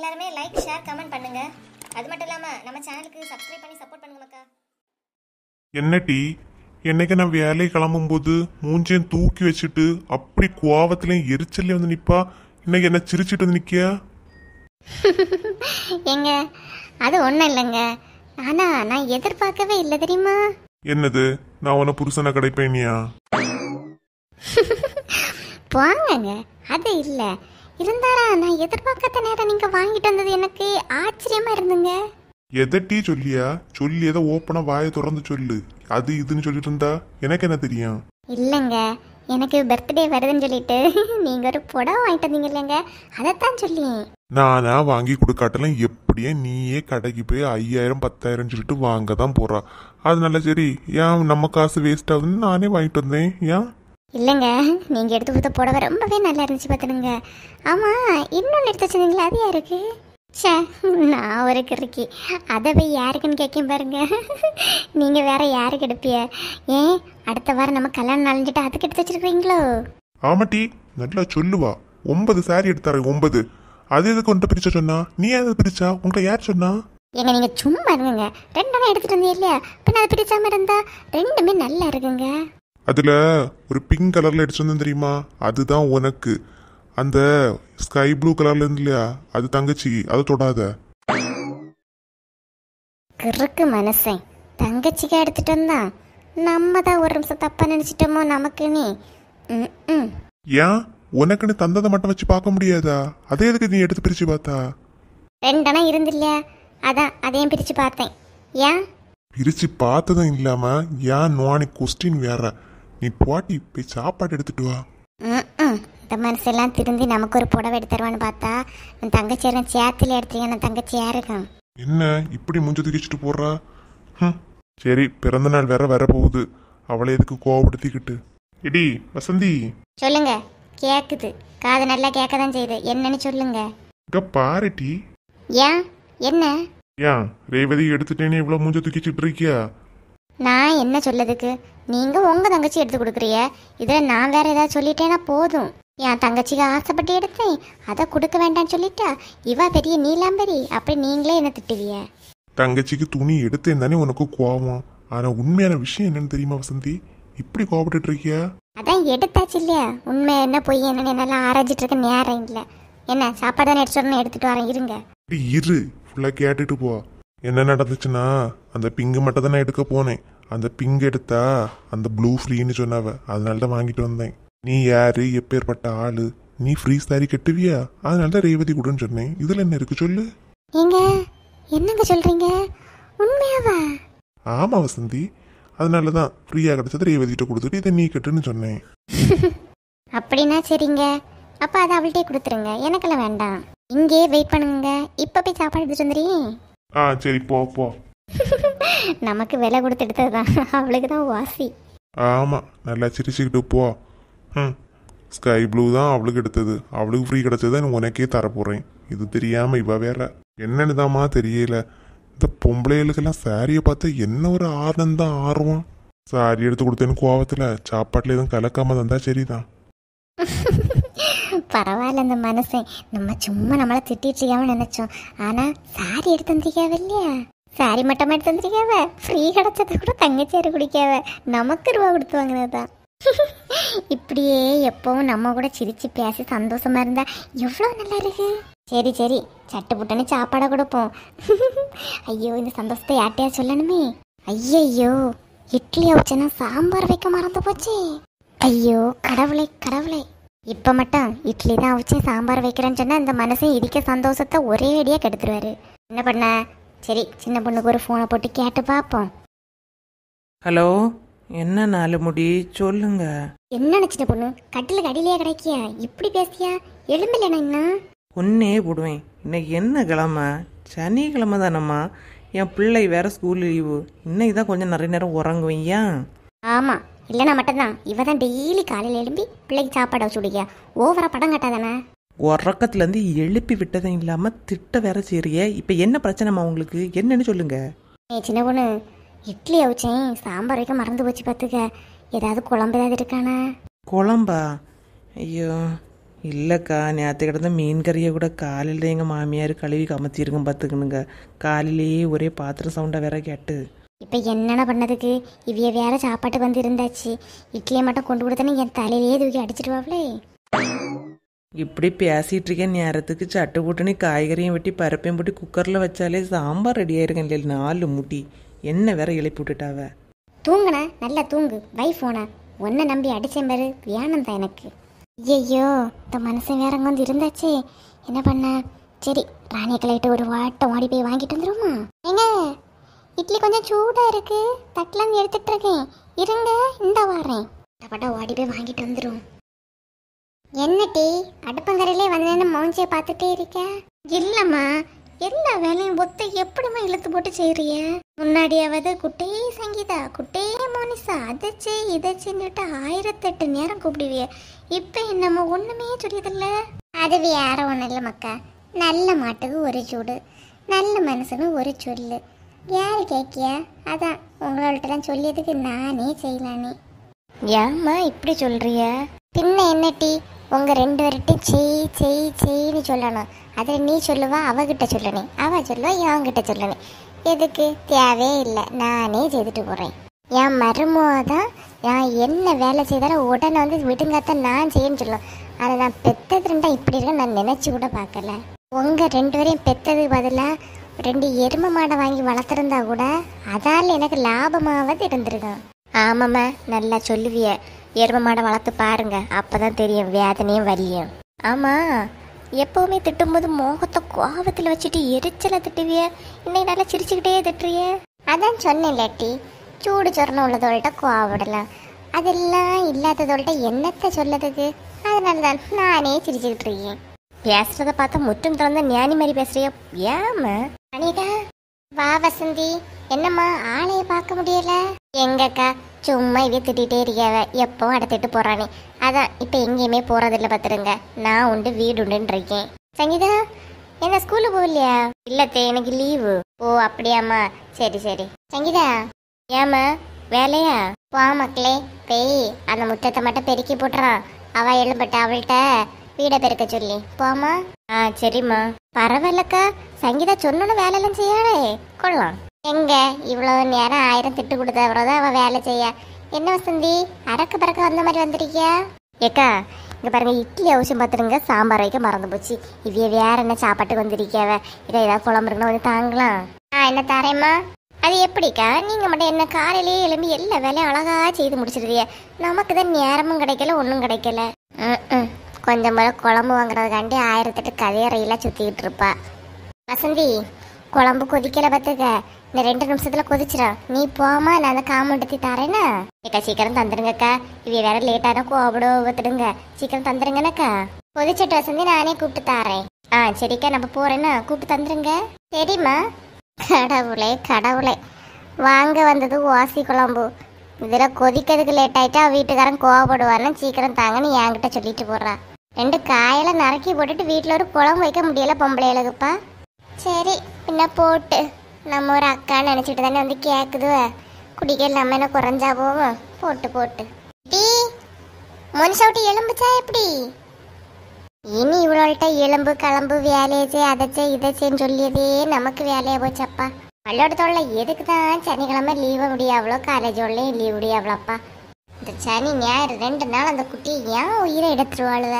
எல்லாருமே like share comment பண்ணுங்க. அது மட்டும் இல்லாம நம்ம சேனலுக்கு சப்ஸ்கிரைப் பண்ணி சப்போர்ட் பண்ணுங்க மக்கா. என்ன டீ, என்னைக்கு நான் வேலையை கிளம்பும்போது மூஞ்சையும் தூக்கி வச்சுட்டு அப்படி கோவத்திலையும் எரிச்சல்லையும் வந்து நிப்பா, இன்னைக்கு என்ன சிரிச்சிட்டு வந்து நிக்கியா? ஏங்க அது ஒன்றும் இல்லைங்க, ஆனா நான் எதிர்பார்க்கவே இல்லை தெரியுமா. என்னது, நான் உன புருஷனை கிடைப்பேனியா? போங்கங்க, அது இல்லை இருந்தாரா நான் எதிர்பார்க்காத நேரம் நீங்க வாங்கிட்டு வந்தது எனக்கு ஆச்சரியமா இருந்துங்க. எதை டீ சொல்லியா? சொல்லி எதை ஓப்பனா வாயை திறந்து சொல்லு. அது இதுன்னு சொல்லிட்டு இருந்தா எனக்கு என்ன தெரியும்? இல்லைங்க, எனக்கு பர்த்டே வருதுன்னு சொல்லிட்டு நீங்க ஒரு புடவை வாங்கிட்டு வந்தீங்க இல்லைங்க, அதைத்தான் சொல்லி. நானா வாங்கி கொடுக்காட்டலாம் எப்படியே நீயே கடைக்கு போய் 5000 10,000 சொல்லிட்டு வாங்க தான் போறா. அதனால சரி, ஏன் நம்ம காசு வேஸ்ட் ஆகுதுன்னு நானே வாங்கிட்டு வந்தேன். ஏன் இல்லைங்க, நீங்க எடுத்து கொடுத்த புடவை ரொம்பவே நல்லா இருந்துச்சு பார்த்துடுங்க. ஆமா, இன்னொன்று எடுத்து வச்சிருந்தீங்களா, அது யாருக்கு? சே, நான் ஒரு கிறுக்கி, அதை போய் யாருக்குன்னு கேட்க பாருங்க. நீங்க வேற யாருக்கு எடுப்பிய? ஏன் அடுத்த வாரம் நம்ம கல்யாணம் நனைஞ்சிட்டு அதுக்கு எடுத்து வச்சிருக்கீங்களோ? ஆமா டீ, நல்லா சொல்லுவா. 9 சாரி எடுத்தாரு, 9. அது எதுக்கு உன்ட்ட பிரிச்ச சொன்னா? நீ எதை பிரிச்சா? உன்ட்ட யார் சொன்னா? ஏங்க நீங்க சும்மா இருங்க, 2 எடுத்துட்டு வந்தீங்க இல்லையா, பின்ன அதை பிரிச்சாம இருந்தா ரெண்டுமே நல்லா இருக்குங்க. அதுல ஒரு பிங்க் கலர்ல எடுத்து வந்தேன் தெரியுமா, அதுதான் உனக்கு. அந்த ஸ்கை ப்ளூ கலர்ல இருந்து இல்லையா, அது தங்கச்சி. அதை தொடாத. கிறுக்கு மனசன், தங்கச்சிக்கா எடுத்துட்டு வந்தா நம்ம தான் ஒரு நிமிஷம் தப்பா நினைச்சிட்டோமோ நமக்கு. நீ ஏன் உனக்குன்னு தந்ததை மட்டும் வச்சு பார்க்க முடியாதா? அதே எதுக்கு நீ எடுத்து பிரிச்சு பார்த்தா? 2 இருந்து இல்லையா, அதான் அதையும் பிரிச்சு பார்த்தேன். ஏன் பிரிச்சு பார்த்ததும் இல்லாம ஏன் நோனி கொஸ்டின் வேற. நீ போட்டி போய் சாப்பாடு எடுத்துட்டு வா. இந்த மனசெல்லாம் திருந்தி நமக்கு ஒரு புடவை எடுத்து தருவான்னு பார்த்தா என் தங்கச்சி சேத்துல எடுத்துருக்கேன். என் தங்கச்சி யாருக்கான்? என்ன இப்படி முஞ்ச தூக்கிச்சுட்டு போடுறா? சரி, பிறந்த நாள் வேற வர போகுது, அவளை எதுக்கு கோவப்படுத்திக்கிட்டு. இடி வசந்தி. சொல்லுங்க. கேக்குது, காது நல்லா கேட்கதான் செய்யுது. என்னன்னு சொல்லுங்க. இங்க பாருட்டி. ஏன் என்ன? ஏன் ரேவதி எடுத்துட்டேன்னு இவ்வளவு மூஞ்ச தூக்கிச்சுட்டு இருக்கியா? நான் என்ன சொல்லதுக்கு? நீங்க உங்க தங்கச்சி எடுத்து கொடுக்குறிய, இதுல நான் வேற ஏதாவது சொல்லிட்டேன்னா போதும். என் தங்கச்சிக்கு ஆசைப்பட்டு எடுத்தேன், அதை கொடுக்க வேண்டாம்னு சொல்லிட்டா இவ பெரிய நீலாம்பரி, அப்படி நீங்களே என்ன திட்டுவிய? தங்கச்சிக்கு துணி எடுத்தேன் தானே உனக்கு கோவம். ஆனா உண்மையான விஷயம் என்னன்னு தெரியுமா வசந்தி? இப்படி கோவப்பட்டு இருக்கியா? அதான் எடுத்தாச்சு இல்லையா, உண்மை என்ன பொய் என்னன்னு என்னால ஆராய்ச்சிட்டு இருக்க நேரம் இல்லை. என்ன சாப்பாடு தானே எடுத்துட்டு எடுத்துட்டு வரேன், இருங்க. இரு, ஃபுல்லா கேட்டுட்டு போ. என்ன நடந்துச்சுன்னா, அந்த பிங்கு மட்டும் தான் நான் எடுக்க போனேன். அந்த பிங்க் எடுத்தா அந்த ப்ளூ ஃப்ரீன்னு சொன்னாவ, அதனால தான் வாங்கிட்டு வந்தேன். நீ யாரு, எப்பேற்பட்ட ஆளு, நீ ஃப்ரீ சாரி கட்டுவியா? அதனால தான் ரேவதி கூடன்னு சொன்னேன். இதுல என்ன இருக்கு சொல்லு? ஏங்க என்னங்க சொல்றீங்க, உண்மையாவா? ஆமா வசந்தி, அதனால தான் ஃப்ரீயா கிடைச்சது ரேவதிட்ட கொடுத்துட்டு இதை நீ கட்டுன்னு சொன்னேன். அப்படின்னா சரிங்க, அப்ப அதை அவள்கிட்டே கொடுத்துருங்க, எனக்கெல்லாம் வேண்டாம். இங்கே வெயிட் பண்ணுங்க, இப்ப போய் சாப்பாடு எடுத்துட்டு வந்துடுறீங்க. சரி போ போ. நமக்கு விலை கொடுத்து எடுத்ததுதான், அவளுக்கு தான் வாசி. ஆமா, நல்லா சிரிச்சுக்கிட்டு போ. ஸ்கை ப்ளூ தான் அவளுக்கு எடுத்தது, அவளுக்கு ஃப்ரீ கிடைச்சதை உனக்கே தரப்போறேன். இது தெரியாம இவ வேற என்னன்னு தாமா தெரியல. இந்த பொம்பளைகளுக்கெல்லாம் சாரியை பார்த்தா என்ன ஒரு ஆனந்தம், ஆர்வம். சாரி எடுத்து கொடுத்தேன்னு கோவத்துல சாப்பாட்டுல எதுவும் கலக்காம தந்தா சரிதான். பரவாயில்ல, இந்த மனுஷன் நம்ம சும்மா நம்மளை திட்டிட்டு இருக்காம நினைச்சோம், ஆனா சாரி எடுத்து வந்திருக்காவ இல்லையா, சாரி மட்டும் எடுத்து வந்திருக்காவ, ஃப்ரீ கிடைச்சத கூட தங்கச்சாரி குடிக்காவ, நமக்கு ரூபா கொடுத்து வாங்கினதுதான். இப்படியே எப்பவும் நம்ம கூட சிரிச்சு பேசி சந்தோஷமா இருந்தா எவ்வளவு நல்லா இருக்கு. சரி சரி, சட்டு புட்டன்னு சாப்பாடை கொடுப்போம். ஐயோ, இந்த சந்தோஷத்தை யார்ட்டையா சொல்லணுமே. ஐயோ, இட்லி அவிச்சனா சாம்பார் வைக்க மறந்து போச்சு. ஐயோ கடவுளே கடவுளே, இப்ப மட்டும் இட்லி தான் அவிச்சேன் சாம்பார் வைக்கிறேன்னு சொன்னா இந்த மனசை இடிக்க சந்தோஷத்தை ஒரே அடியா கெடுத்துருவாரு. என்ன பண்ண? சரி, சின்ன பொண்ணுக்கு ஒரு போனை போட்டு கேட்டு பார்ப்போம். ஹலோ, என்ன நாலு முடி, சொல்லுங்க. என்ன சின்ன பொண்ணு, கட்டிலுக்கு அடியிலேயே கிடைக்கியா, இப்படி பேசியா? எலும்பில்லைனா என்ன? ஒன்னே போடுவேன். இன்னைக்கு என்ன கிழமை? சனிக்கிழமை தானம்மா. என் பிள்ளை வேற ஸ்கூல் லீவு, இன்னைக்கு தான் கொஞ்சம் நிறைய நேரம் உறங்குவீங்க. ஆமா, இல்லைனா மட்டும்தான் இவ தான் டெய்லி காலையில் எழும்பி பிள்ளைக்கு சாப்பாடு வச்சு விடுங்க. ஓவரா படம் கட்டாதானே? உறக்கத்துலேருந்து எழுப்பி விட்டதும் இல்லாமல் திட்ட வேற செய்றிய. இப்போ என்ன பிரச்சனைமா உங்களுக்கு, என்னன்னு சொல்லுங்க. சின்ன பொண்ணு, இட்லி அவிச்சேன் சாம்பார் வைக்க மறந்து போச்சு பார்த்துக்க. ஏதாவது குழம்பு ஏதாவது இருக்கானா? குழம்பா? ஐயோ, இல்லைக்கா நேற்று கிடந்த மீன் கறியை கூட காலையில் எங்கள் மாமியார் கழுவி கமத்திருக்கும் பார்த்துக்கணுங்க. காலையிலேயே ஒரே பாத்திரம் சவுண்டாக வேற கேட்டு. இப்போ என்னென்ன பண்ணதுக்கு இவைய வேற சாப்பாட்டுக்கு வந்து இருந்தாச்சு. இட்லியை மட்டும் கொண்டு கொடுத்தேன்னு என் தலையிலேயே தூக்கி அடிச்சிடுவாங்களே. இப்படி பேசிகிட்டு இருக்கேன் நேரத்துக்கு சட்டு போட்டுன்னு காய்கறியும் வெட்டி பருப்பையும் போட்டு குக்கரில் வச்சாலே சாம்பார் ரெடி ஆயிருக்கேன் இல்லை 4 முட்டி. என்ன வேற எழுப்பி விட்டுட்டாவ. தூங்குன நல்லா தூங்கு வை போன ஒன்றை நம்பி அடிச்சேன் பாரு வியானம் தான் எனக்கு. ஐயோ இந்த மனுஷன் வேற அங்கே வந்து இருந்தாச்சே என்ன பண்ண. சரி ராணியை கிளையிட்டு ஒரு வாட்டம் ஓடி போய் வாங்கிட்டு வந்துருமா. ஏங்க இட்லி கொஞ்சம் சூடா இருக்கு தட்டலாம் எடுத்துட்டு இருக்கேன் இருங்க இந்த வாரேன். பட்டா ஓடி போய் வாங்கிட்டு வந்துடும். என்ன டீ அடுப்பங்கரையிலே வந்தேன்னு மௌஞ்சியை பார்த்துட்டே இருக்க. இல்லம்மா எல்லா வேலையும் ஒத்த எப்படிமா இழுத்து போட்டு செய்யறிய. முன்னாடியாவது குட்டே சங்கீதா குட்டே மோனிசா அதை செய் இதை செஞ்சுட்டு 1008 நேரம் கூப்பிடுவிய. இப்ப என்னம்மா ஒண்ணுமே சொல்லியதில்ல. அது வேற ஒண்ணும் இல்லை மக்கா. நல்ல மாட்டுக்கு ஒரு சூடு நல்ல மனுஷனு ஒரு சொல்லு. யாரு கேக்கியா அதான் உங்கள்கிட்டலாம் சொல்லியதுக்கு நானே செய்யலானே. ஏம்மா இப்படி சொல்றிய. பின்ன என்ன டீ உங்க 2 பேர்ட்டும் செய் செய் செய்ன்னு சொல்லணும். அதில் நீ சொல்லுவா அவகிட்ட சொல்லணும் அவ சொல்லுவா என்கிட்ட சொல்லணும். எதுக்கு தேவையே இல்லை நானே செய்துட்டு போகிறேன். என் மருமோதான் நான் என்ன வேலை செய்தாலும் உடனே வந்து விடுங்காத்தான் நான் செய்யன்னு சொல்லுவேன். அதை நான் பெத்தது 2 இப்படி இருக்க நான் நினச்சி கூட பார்க்கல. உங்கள் 2 பேரையும் பெத்ததுக்கு பதிலாக 2 எருமை மாடை வாங்கி வளர்த்துருந்தா கூட அதால் எனக்கு லாபமாவது இருந்திருக்கும். ஆமாம்மா நல்லா சொல்லுவிய. எருமை மாடை வளர்த்து பாருங்க அப்பதான் தெரியும் வேதனையும் வலியும். ஆமா எப்பவுமே திட்டும்போது மோகத்தை கோபத்தில் வச்சுட்டு எரிச்சலை திட்டுவிய. இன்னைக்கு நல்லா சிரிச்சுக்கிட்டே திட்டுறிய. அதான் சொன்னேன் இல்லாட்டி சூடு சொரணம் உள்ளதோள்கிட்ட கோவப்படலாம். அதெல்லாம் இல்லாததோள்கிட்ட என்னத்தை சொல்லதுக்கு. அதனால தான் நானே சிரிச்சுக்கிட்டு இருக்கேன். பேசுறத பார்த்தா முற்றும் திறந்த ஞானி மாதிரி பேசுறிய. ஏமா அனிதா வா வசந்தி. என்னம்மா ஆளைய பார்க்க முடியல. எங்கக்கா சும்மா இவே திட்டிகிட்டே இருக்காவ எப்பவும் அடுத்துட்டு போறானே. அதான் இப்போ எங்கேயுமே போறதில்ல பார்த்துருங்க. நான் உண்டு வீடு உண்டுன்னு இருக்கேன். சங்கீதா என்ன ஸ்கூலுக்கு போகலையா. இல்லத்தே எனக்கு லீவு. ஓ அப்படியாம்மா சரி சரி. சங்கீதா ஏம்மா வேலையா. போ மக்களே பேய் அந்த முற்றத்தை மட்டும் பெருக்கி போட்டுறான். அவ எழுப்பட்ட அவள்கிட்ட வீடை பெருக்க சொல்லி போமா. சரிம்மா. பரவாயில்லக்கா சங்கீதா சொன்னோன்னு வேலையெல்லாம் செய்யாடே கொள்ளலாம். எங்க இவ்வளவு நேரம் 1000 திட்டு கொடுத்தவரதான் அவ வேலை செய்ய. என்ன வசந்தி அறக்க பறக்க வந்த மாதிரி வந்துருக்கியா. ஏக்கா இங்க பாருங்க இட்லி அவசியம் பார்த்துருங்க. சாம்பார் வைக்க மறந்து போச்சு. இவைய வேற என்ன சாப்பாட்டுக்கு வந்துருக்கியாவ. இதை ஏதாவது குழம்பு இருக்குன்னு வந்து தாங்கலாம். என்ன தரேம்மா. அது எப்படிக்கா நீங்க மட்டும் என்ன காலையிலேயே எழும்பி எல்லா வேலையும் அழகா செய்து முடிச்சிருவிய. நமக்கு தான் நேரமும் கிடைக்கல ஒன்றும் கிடைக்கல. கொஞ்சம் போல குழம்பு வாங்குறதுக்காண்டி 1008 கதையறையெல்லாம் சுத்திக்கிட்டு இருப்பா. வசந்தி குழம்பு கொதிக்கல பார்த்துக்க. இந்த 2 நிமிஷத்துல கொதிச்சிடும். நீ போமா நான் அந்த காமெண்டி தரேன்னா. ஏக்கா சீக்கிரம் தந்துருங்கக்கா. இவ வேற லேட்டான கோபடோ ஊத்துடுங்க. சீக்கிரம் தந்துருங்கனக்கா. கொதிச்சட்டு வசந்தி நானே கூப்பிட்டு தாரேன். சரிக்கா நம்ம போறேன்னா கூப்பிட்டு தந்துருங்க. சரிம்மா. கடவுளே கடவுளே வாங்க வந்தது ஓசி குழம்பு. இதில் கொதிக்கிறதுக்கு லேட் ஆயிட்டா வீட்டுக்காரன் கோவப்படுவான்னு சீக்கிரம் தாங்கன்னு என்கிட்ட சொல்லிட்டு போடுறா. 2 காயெல்லாம் நறுக்கி போட்டுட்டு வீட்டில் ஒரு குழம்பு வைக்க முடியல பொம்பளைகளுக்குப்பா. சரி பின்ன போட்டு நம்ம ஒரு அக்கான்னு நினச்சிட்டு தானே வந்து கேட்குது. குடிக்க இல்லாமல் என்ன குறைஞ்சா போவோம். போட்டு போட்டு டீ மனுஷாவிட்டு எலும்புச்சா எப்படி. இனி இவ்வளோட்ட எலும்பு கிளம்பு வேலையே அதைச்சே இதைச்சேன்னு சொல்லியதே நமக்கு வேலையாக போச்சப்பா. பள்ளியோடத்தோட எதுக்கு தான் சனிக்கிழமை லீவு முடியாவளோ காலேஜோடலையும் லீவ் முடியாவளோப்பா. இந்த சனி ஞாயிறு 2 நாள் அந்த குட்டி ஏன் உயிரை எடுத்துருவாளுவ.